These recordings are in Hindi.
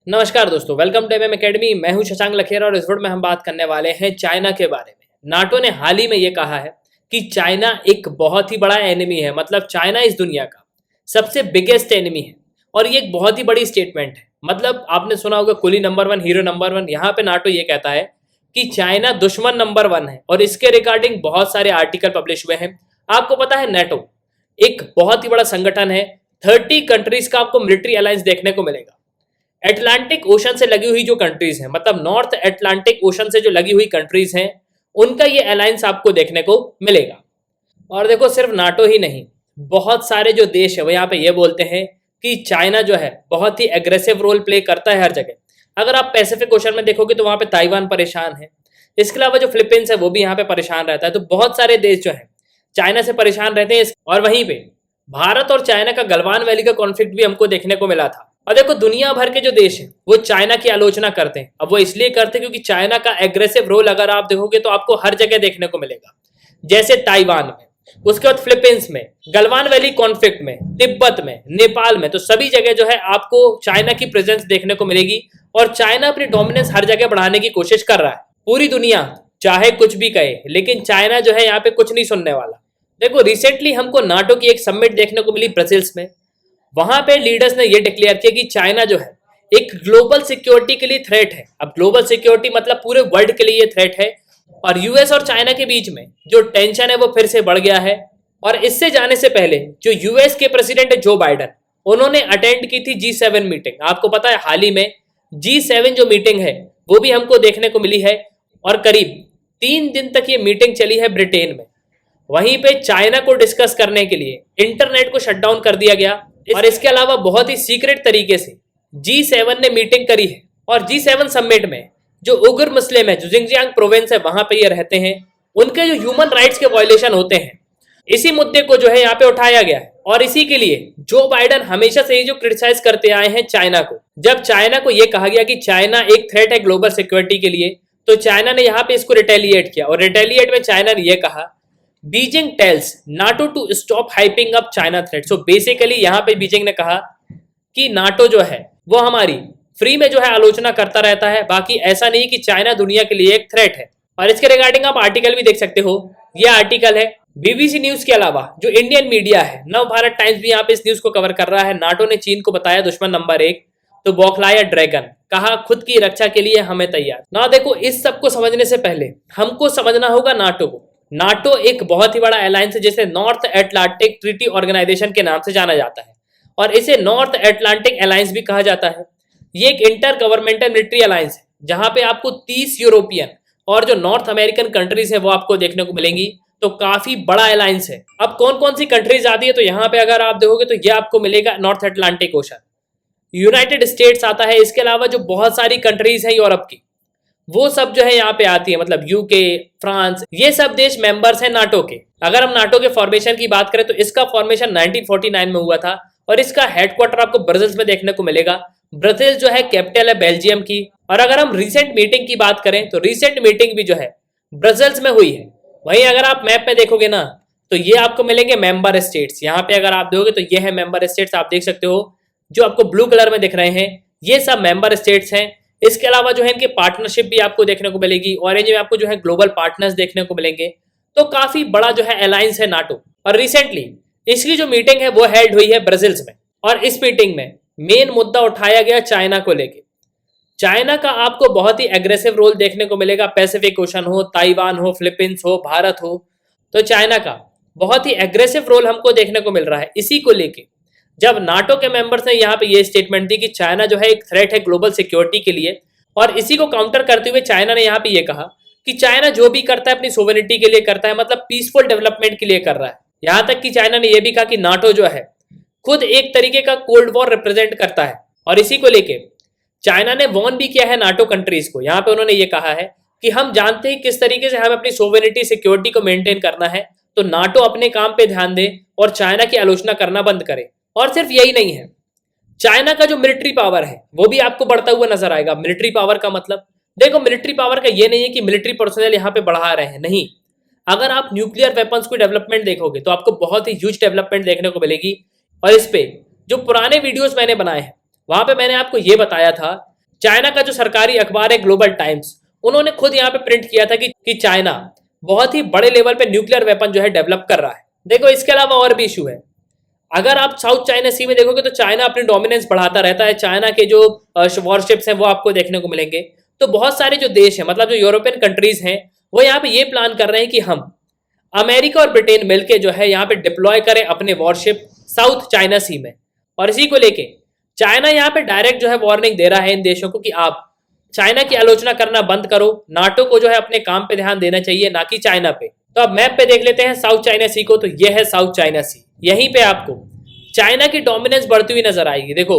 नमस्कार दोस्तों, वेलकम टू एमएम एकेडमी। मैं हूं शशांक लखेरा और इस वीडियो में हम बात करने वाले हैं चाइना के बारे में। नाटो ने हाल ही में ये कहा है कि चाइना एक बहुत ही बड़ा एनिमी है, मतलब चाइना इस दुनिया का सबसे बिगेस्ट एनिमी है। और ये एक बहुत ही बड़ी स्टेटमेंट है। मतलब आपने सुना होगा कुली नंबर 1 हीरो नंबर 1। यहाँ पे नाटो ये कहता है कि चाइना दुश्मन नंबर 1 है और इसके रिगार्डिंग बहुत सारे आर्टिकल पब्लिश हुए हैं। आपको पता है नेटो एक बहुत ही बड़ा संगठन है। 30 कंट्रीज का आपको मिलिट्री अलायंस देखने को मिलेगा। अटलांटिक ओशन से लगी हुई जो कंट्रीज हैं, मतलब नॉर्थ अटलांटिक ओशन से जो लगी हुई कंट्रीज हैं, उनका ये अलायंस आपको देखने को मिलेगा। और देखो, सिर्फ नाटो ही नहीं, बहुत सारे जो देश है वो यहाँ पे ये बोलते हैं कि चाइना जो है बहुत ही एग्रेसिव रोल प्ले करता है हर जगह। अगर आप पैसिफिक ओशन में देखोगे तो वहाँ पे ताइवान परेशान है। इसके अलावा जो फिलीपींस है वो भी यहाँ पे परेशान रहता है। तो बहुत सारे देश जो है चाइना से परेशान रहते हैं। और वहीं पे भारत और चाइना का गलवान वैली का कॉन्फ्लिक्ट भी हमको देखने को मिला था। और देखो, दुनिया भर के जो देश हैं वो चाइना की आलोचना करते हैं। अब वो इसलिए करते हैं क्योंकि चाइना का एग्रेसिव रोल अगर आप देखोगे तो आपको हर जगह देखने को मिलेगा, जैसे ताइवान में, उसके बाद फिलीपींस में, गलवान वैली कॉन्फ्लिक्ट में, तिब्बत में, नेपाल में। तो सभी जगह जो है आपको चाइना की प्रेजेंस देखने को मिलेगी। और चाइना अपनी डोमिनेंस हर जगह बढ़ाने की कोशिश कर रहा है। पूरी दुनिया चाहे कुछ भी कहे, लेकिन चाइना जो है यहाँ पे कुछ नहीं सुनने वाला। देखो, रिसेंटली हमको नाटो की एक समिट देखने को मिली ब्रसेल्स में। वहां पे लीडर्स ने ये डिक्लेयर किया कि चाइना जो है एक ग्लोबल सिक्योरिटी के लिए थ्रेट है। अब ग्लोबल सिक्योरिटी मतलब पूरे वर्ल्ड के लिए ये थ्रेट है। और यूएस और चाइना के बीच में जो टेंशन है वो फिर से बढ़ गया है। और इससे जाने से पहले जो यूएस के प्रेसिडेंट है जो बाइडन, उन्होंने अटेंड की थी G7 मीटिंग। आपको पता है हाल ही में G7 जो मीटिंग है वो भी हमको देखने को मिली है। और करीब 3 दिन तक ये मीटिंग चली है ब्रिटेन में। वहीं पे चाइना को डिस्कस करने के लिए इंटरनेट को शटडाउन कर दिया गया। और इसके अलावा बहुत ही सीक्रेट तरीके से G7 ने मीटिंग करी है। और G7 समिट में जो उग्र मुस्लिम है, जो जिंगजियांग प्रोविंस है, वहां पे ये रहते हैं, उनके जो ह्यूमन राइट्स के वायलेशन होते हैं, इसी मुद्दे को जो है यहाँ पे उठाया गया है। और इसी के लिए जो बाइडन हमेशा से ही जो क्रिटिसाइज करते आए हैं चाइना को, जब चाइना को यह कहा गया कि चाइना एक थ्रेट है ग्लोबल सिक्योरिटी के लिए, तो चाइना ने यहाँ पे इसको रिटेलिएट किया। और रिटेलिएट में चाइना ने यह कहा, Beijing tells NATO to stop hyping up China threat. So basically यहाँ पे बीजिंग ने कहा कि नाटो जो है वो हमारी फ्री में जो है आलोचना करता रहता है, बाकी ऐसा नहीं कि चाइना दुनिया के लिए एक थ्रेट है। और इसके रिगार्डिंग आप आर्टिकल भी देख सकते हो। यह आर्टिकल है बीबीसी न्यूज के अलावा जो इंडियन मीडिया है, नव भारत टाइम्स भी यहाँ पे इस न्यूज को कवर कर रहा है। नाटो ने चीन को बताया दुश्मन नंबर 1, तो बौखलाया ड्रैगन, कहा खुद की रक्षा के लिए हमें तैयार ना। देखो, इस सब को समझने से पहले हमको समझना होगा नाटो को। नाटो एक बहुत ही बड़ा अलायंस है जिसे नॉर्थ अटलांटिक ट्रीटी ऑर्गेनाइजेशन के नाम से जाना जाता है। और इसे नॉर्थ अटलांटिक अलायंस भी कहा जाता है। ये एक इंटर गवर्नमेंटल मिलिट्री अलायंस है जहां पे आपको 30 यूरोपियन और जो नॉर्थ अमेरिकन कंट्रीज है वो आपको देखने को मिलेंगी। तो काफी बड़ा अलायंस है। अब कौन कौन सी कंट्रीज आती है, तो यहाँ पे अगर आप देखोगे तो ये आपको मिलेगा north Atlantic ocean, United states आता है। इसके अलावा जो बहुत सारी कंट्रीज हैं यूरोप की, वो सब जो है यहाँ पे आती है, मतलब यूके, फ्रांस, ये सब देश मेंबर्स हैं नाटो के। अगर हम नाटो के फॉर्मेशन की बात करें तो इसका फॉर्मेशन 1949 में हुआ था। और इसका हेडक्वार्टर आपको ब्रसेल्स में देखने को मिलेगा। ब्रसेल्स जो है कैपिटल है बेल्जियम की। और अगर हम रिसेंट मीटिंग की बात करें तो रिसेंट मीटिंग भी जो है ब्रसेल्स में हुई है। वहीं अगर आप मैप में देखोगे ना तो ये आपको मिलेंगे मेंबर स्टेट्स। यहाँ पे अगर आप देखोगे तो ये है मेंबर स्टेट्स, आप देख सकते हो जो आपको ब्लू कलर में दिख रहे हैं, ये सब मेंबर स्टेट्स हैं। इसके अलावा जो है इनके पार्टनरशिप भी आपको देखने को मिलेगी। ऑरेंज में आपको जो है ग्लोबल पार्टनर्स देखने को मिलेंगे। तो काफी बड़ा जो है अलायंस है नाटो। और रिसेंटली इसकी जो मीटिंग है वो हेल्ड हुई है ब्रसेल्स में। और इस मीटिंग में मेन मुद्दा उठाया गया चाइना को लेके। चाइना का आपको बहुत ही एग्रेसिव रोल देखने को मिलेगा। पैसिफिक ओशन हो, ताइवान हो, फिलीपींस हो, भारत हो, तो चाइना का बहुत ही एग्रेसिव रोल हमको देखने को मिल रहा है। इसी को लेके जब नाटो के मेंबर्स ने यहाँ पे ये स्टेटमेंट दी कि चाइना जो है एक थ्रेट है ग्लोबल सिक्योरिटी के लिए, और इसी को काउंटर करते हुए चाइना ने यहाँ पे ये कहा कि चाइना जो भी करता है अपनी सोवेरेनिटी के लिए करता है, मतलब पीसफुल डेवलपमेंट के लिए कर रहा है। यहाँ तक कि चाइना ने यह भी कहा कि नाटो जो है खुद एक तरीके का कोल्ड वॉर रिप्रेजेंट करता है। और इसी को लेके चाइना ने वॉर्न भी किया है नाटो कंट्रीज को। यहाँ पे उन्होंने ये कहा है कि हम जानते हैं किस तरीके से हमें अपनी सोवेरेनिटी सिक्योरिटी को मेंटेन करना है, तो नाटो अपने काम पे ध्यान दे और चाइना की आलोचना करना बंद करे। और सिर्फ यही नहीं है, चाइना का जो मिलिट्री पावर है वो भी आपको बढ़ता हुआ नजर आएगा। मिलिट्री पावर का मतलब देखो, मिलिट्री पावर का ये नहीं है कि मिलिट्री पर्सनल यहाँ पे बढ़ा रहे हैं, नहीं। अगर आप न्यूक्लियर वेपन्स की डेवलपमेंट देखोगे तो आपको बहुत ही ह्यूज डेवलपमेंट देखने को मिलेगी। और इस पे जो पुराने वीडियोस मैंने बनाए हैं वहां पे मैंने आपको ये बताया था चाइना का जो सरकारी अखबार है ग्लोबल टाइम्स, उन्होंने खुद यहाँ पे प्रिंट किया था कि चाइना बहुत ही बड़े लेवल पे न्यूक्लियर वेपन जो है डेवलप कर रहा है। देखो इसके अलावा और भी इशू है। अगर आप साउथ चाइना सी में देखोगे तो चाइना अपनी डोमिनेंस बढ़ाता रहता है। चाइना के जो वॉरशिप्स हैं वो आपको देखने को मिलेंगे। तो बहुत सारे जो देश हैं, मतलब जो यूरोपियन कंट्रीज हैं, वो यहाँ पे ये प्लान कर रहे हैं कि हम अमेरिका और ब्रिटेन मिलकर जो है यहाँ पे डिप्लॉय करें अपने वॉरशिप साउथ चाइना सी में। और इसी को लेके चाइना यहाँ पे डायरेक्ट जो है वार्निंग दे रहा है इन देशों को कि आप चाइना की आलोचना करना बंद करो। नाटो को जो है अपने काम पे ध्यान देना चाहिए, ना कि चाइना पे। तो अब मैप पे देख लेते हैं साउथ चाइना सी को। तो ये है साउथ चाइना सी। यहीं पे आपको चाइना की डोमिनेंस बढ़ती हुई नजर आएगी। देखो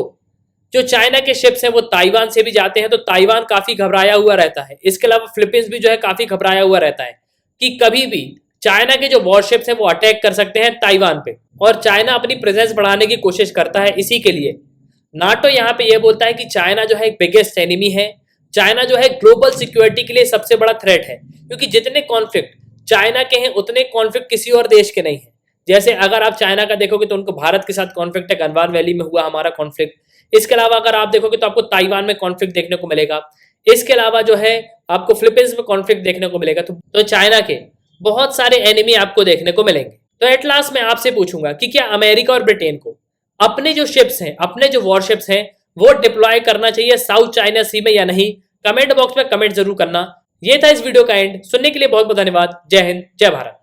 जो चाइना के शिप्स हैं वो ताइवान से भी जाते हैं, तो ताइवान काफी घबराया हुआ रहता है। इसके अलावा फिलीपींस भी जो है काफी घबराया हुआ रहता है कि कभी भी चाइना के जो वॉरशिप्स हैं वो अटैक कर सकते हैं ताइवान पे। और चाइना अपनी प्रेजेंस बढ़ाने की कोशिश करता है। इसी के लिए नाटो यहाँ पे ये बोलता है कि चाइना जो है एक बिगेस्ट एनिमी है। चाइना जो है ग्लोबल सिक्योरिटी के लिए सबसे बड़ा थ्रेट है, क्योंकि जितने कॉन्फ्लिक्ट चाइना के हैं उतने कॉन्फ्लिक्ट किसी और देश के नहीं है। जैसे अगर आप चाइना का देखोगे तो उनको भारत के साथ कॉन्फ्लिक्ट है, गलवान वैली में हुआ हमारा कॉन्फ्लिक्ट। इसके अलावा अगर आप देखोगे तो आपको ताइवान में कॉन्फ्लिक्ट देखने को मिलेगा। इसके अलावा जो है आपको फिलीपींस में कॉन्फ्लिक्ट देखने को मिलेगा। तो चाइना के बहुत सारे एनिमी आपको देखने को मिलेंगे। तो एट लास्ट मैं आपसे पूछूंगा कि क्या अमेरिका और ब्रिटेन को अपने जो शिप्स हैं, अपने जो वॉरशिप्स हैं, वो डिप्लॉय करना चाहिए साउथ चाइना सी में या नहीं? कमेंट बॉक्स में कमेंट जरूर करना। ये था इस वीडियो का एंड। सुनने के लिए बहुत बहुत धन्यवाद। जय हिंद, जय भारत।